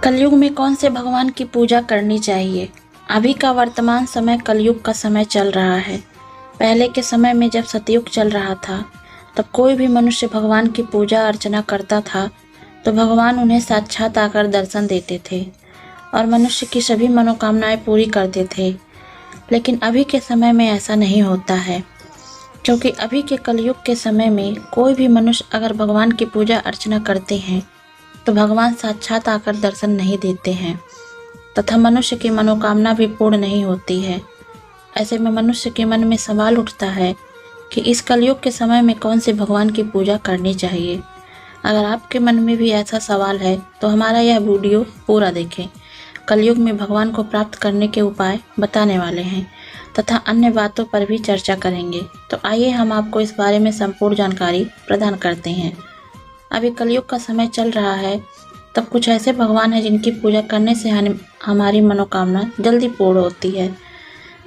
कलयुग में कौन से भगवान की पूजा करनी चाहिए? अभी का वर्तमान समय कलयुग का समय चल रहा है। पहले के समय में जब सतयुग चल रहा था, तब कोई भी मनुष्य भगवान की पूजा अर्चना करता था तो भगवान उन्हें साक्षात आकर दर्शन देते थे और मनुष्य की सभी मनोकामनाएं पूरी करते थे। लेकिन अभी के समय में ऐसा नहीं होता है, क्योंकि अभी के कलयुग के समय में कोई भी मनुष्य अगर भगवान की पूजा अर्चना करते हैं तो भगवान साक्षात आकर दर्शन नहीं देते हैं तथा मनुष्य की मनोकामना भी पूर्ण नहीं होती है। ऐसे में मनुष्य के मन में सवाल उठता है कि इस कलयुग के समय में कौन से भगवान की पूजा करनी चाहिए। अगर आपके मन में भी ऐसा सवाल है तो हमारा यह वीडियो पूरा देखें। कलयुग में भगवान को प्राप्त करने के उपाय बताने वाले हैं तथा अन्य बातों पर भी चर्चा करेंगे। तो आइए हम आपको इस बारे में संपूर्ण जानकारी प्रदान करते हैं। अभी कलयुग का समय चल रहा है, तब कुछ ऐसे भगवान हैं जिनकी पूजा करने से हमारी मनोकामना जल्दी पूर्ण होती है,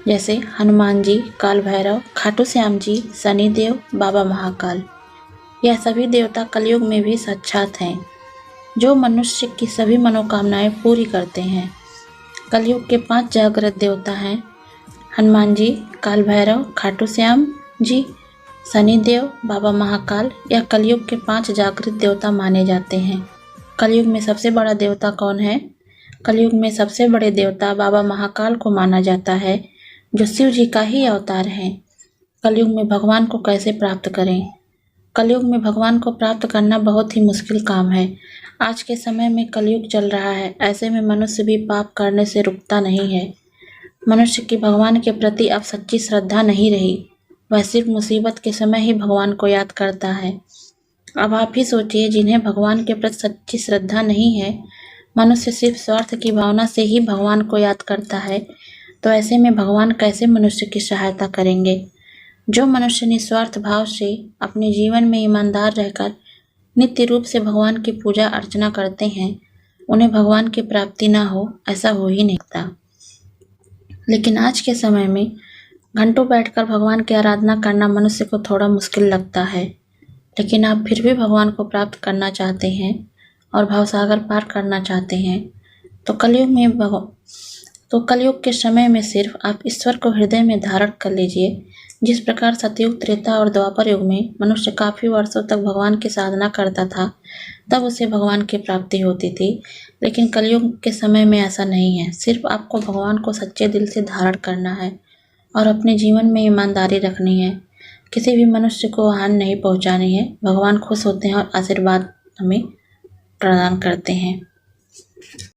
जैसे हनुमान जी, काल भैरव, खाटू श्याम जी, शनिदेव, बाबा महाकाल। यह सभी देवता कलयुग में भी साक्षात हैं, जो मनुष्य की सभी मनोकामनाएं पूरी करते हैं। कलयुग के 5 जागृत देवता हैं हनुमान जी, काल भैरव, खाटू श्याम जी, शनिदेव, बाबा महाकाल। यह कलयुग के 5 जागृत देवता माने जाते हैं। कलयुग में सबसे बड़ा देवता कौन है? कलयुग में सबसे बड़े देवता बाबा महाकाल को माना जाता है, जो शिव जी का ही अवतार हैं। कलयुग में भगवान को कैसे प्राप्त करें? कलयुग में भगवान को प्राप्त करना बहुत ही मुश्किल काम है। आज के समय में कलयुग चल रहा है, ऐसे में मनुष्य भी पाप करने से रुकता नहीं है। मनुष्य की भगवान के प्रति अब सच्ची श्रद्धा नहीं रही, वह सिर्फ मुसीबत के समय ही भगवान को याद करता है। अब आप ही सोचिए, जिन्हें भगवान के प्रति सच्ची श्रद्धा नहीं है, मनुष्य सिर्फ स्वार्थ की भावना से ही भगवान को याद करता है, तो ऐसे में भगवान कैसे मनुष्य की सहायता करेंगे? जो मनुष्य निस्वार्थ भाव से अपने जीवन में ईमानदार रहकर नित्य रूप से भगवान की पूजा अर्चना करते हैं, उन्हें भगवान की प्राप्ति ना हो, ऐसा हो ही नहीं सकता। लेकिन आज के समय में घंटों बैठकर भगवान की आराधना करना मनुष्य को थोड़ा मुश्किल लगता है। लेकिन आप फिर भी भगवान को प्राप्त करना चाहते हैं और भवसागर पार करना चाहते हैं, तो कलयुग के समय में सिर्फ आप ईश्वर को हृदय में धारण कर लीजिए। जिस प्रकार सतयुग, त्रेता और द्वापर युग में मनुष्य काफ़ी वर्षों तक भगवान की साधना करता था, तब उसे भगवान की प्राप्ति होती थी। लेकिन कलयुग के समय में ऐसा नहीं है। सिर्फ आपको भगवान को सच्चे दिल से धारण करना है और अपने जीवन में ईमानदारी रखनी है। किसी भी मनुष्य को हानि नहीं पहुंचानी है। भगवान खुश होते हैं और आशीर्वाद हमें प्रदान करते हैं।